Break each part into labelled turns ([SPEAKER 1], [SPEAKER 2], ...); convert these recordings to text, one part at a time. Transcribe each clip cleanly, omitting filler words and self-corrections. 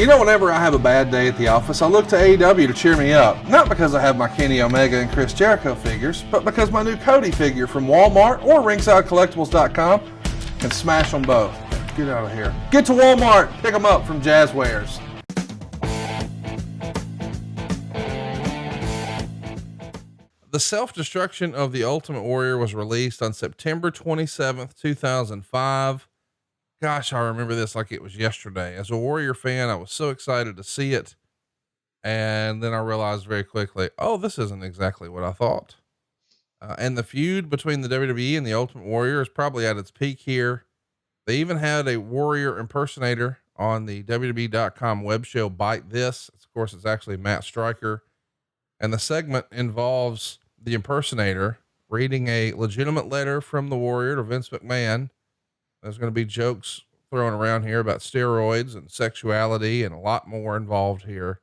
[SPEAKER 1] You know, whenever I have a bad day at the office, I look to AEW to cheer me up. Not because I have my Kenny Omega and Chris Jericho figures, but because my new Cody figure from Walmart or RingsideCollectibles.com can smash them both. Get out of here. Get to Walmart. Pick them up from Jazzwares. The Self-Destruction of the Ultimate Warrior was released on September 27th, 2005. Gosh, I remember this like it was yesterday. As a Warrior fan, I was so excited to see it. And then I realized very quickly, oh, this isn't exactly what I thought. And the feud between the WWE and the Ultimate Warrior is probably at its peak here. They even had a Warrior impersonator on the WWE.com web show Bite This. Of course, it's actually Matt Stryker. And the segment involves the impersonator reading a legitimate letter from the Warrior to Vince McMahon. There's going to be jokes thrown around here about steroids and sexuality and a lot more involved here.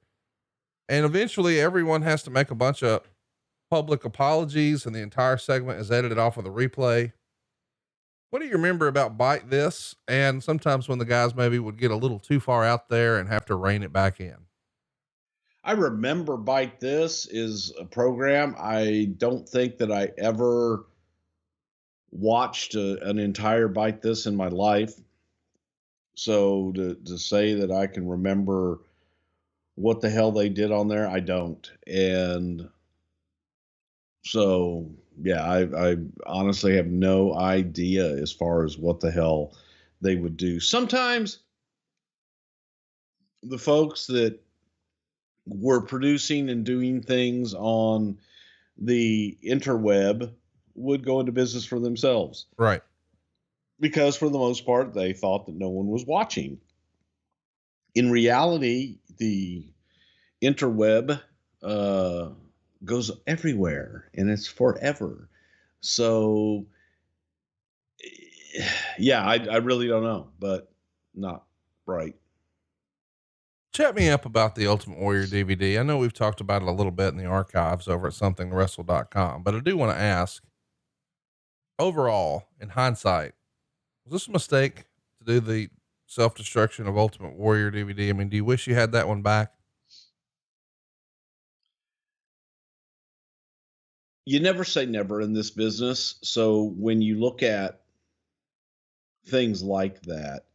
[SPEAKER 1] And eventually everyone has to make a bunch of public apologies and the entire segment is edited off with a replay. What do you remember about Bite This? And sometimes when the guys maybe would get a little too far out there and have to rein it back in.
[SPEAKER 2] I remember Bite This is a program. I don't think that I ever watched an entire Bite This in my life. So to say that I can remember what the hell they did on there, I don't. And so, yeah, I honestly have no idea as far as what the hell they would do. Sometimes the folks that were producing and doing things on the interweb would go into business for themselves.
[SPEAKER 1] Right.
[SPEAKER 2] Because for the most part, they thought that no one was watching. In reality, the interweb goes everywhere and it's forever. So yeah, I really don't know, but not right.
[SPEAKER 1] Chat me up about the Ultimate Warrior DVD. I know we've talked about it a little bit in the archives over at somethingwrestle.com, but I do want to ask, overall, in hindsight, was this a mistake to do the Self-Destruction of Ultimate Warrior DVD? I mean, do you wish you had that one back?
[SPEAKER 2] You never say never in this business. So when you look at things like that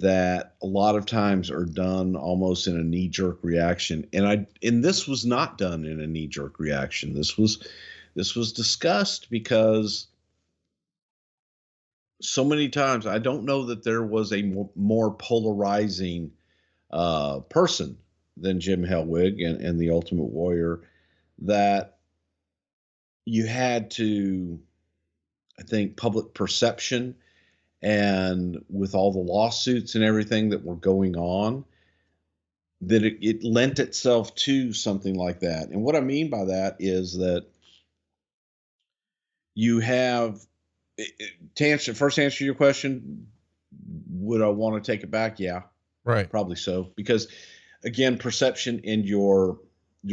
[SPEAKER 2] a lot of times are done almost in a knee-jerk reaction. And this was not done in a knee-jerk reaction. This was discussed because so many times, I don't know that there was a more polarizing person than Jim Hellwig and the Ultimate Warrior, that you had to, I think, public perception, and with all the lawsuits and everything that were going on, that it lent itself to something like that. And what I mean by that is that you have, first answer your question, would I want to take it back? Yeah,
[SPEAKER 1] right.
[SPEAKER 2] Probably so. Because again, perception in your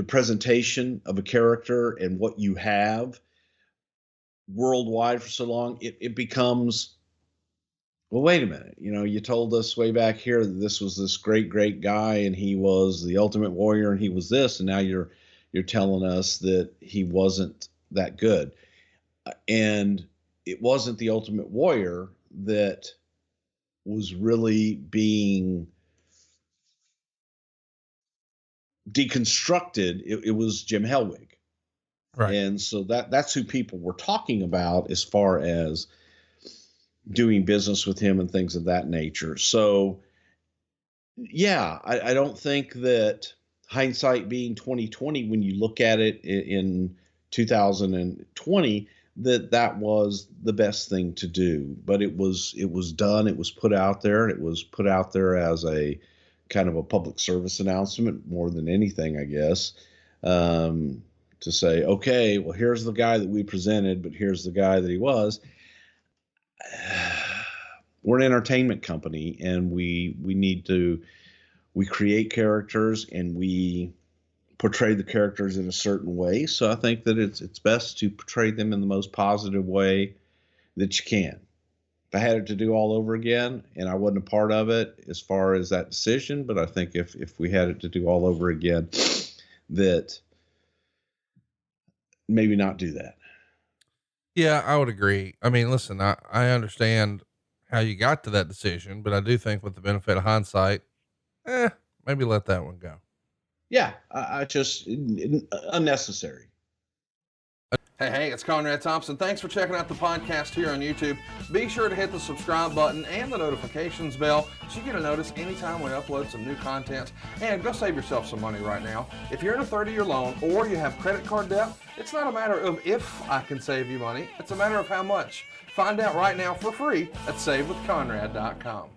[SPEAKER 2] presentation of a character and what you have worldwide for so long, it becomes, well, wait a minute. You know, you told us way back here that this was this great, great guy and he was the Ultimate Warrior and he was this, and now you're telling us that he wasn't that good. And it wasn't the Ultimate Warrior that was really being deconstructed. It was Jim Hellwig.
[SPEAKER 1] Right.
[SPEAKER 2] And so that's who people were talking about as far as doing business with him and things of that nature. So yeah, I don't think that, hindsight being 2020, when you look at it in 2020, that was the best thing to do. But it was done. It was put out there. It was put out there as a kind of a public service announcement more than anything, I guess, to say, okay, well, here's the guy that we presented, but here's the guy that he was. We're an entertainment company, and we create characters and we portray the characters in a certain way. So I think that it's best to portray them in the most positive way that you can. I had it to do all over again, and I wasn't a part of it as far as that decision, but I think if we had it to do all over again, that maybe not do that.
[SPEAKER 1] Yeah, I would agree. I mean, listen, I understand how you got to that decision, but I do think with the benefit of hindsight, maybe let that one go.
[SPEAKER 2] Yeah, I just unnecessary.
[SPEAKER 1] Hey, it's Conrad Thompson. Thanks for checking out the podcast here on YouTube. Be sure to hit the subscribe button and the notifications bell so you get a notice anytime we upload some new content. And go save yourself some money right now. If you're in a 30-year loan or you have credit card debt, it's not a matter of if I can save you money. It's a matter of how much. Find out right now for free at SaveWithConrad.com.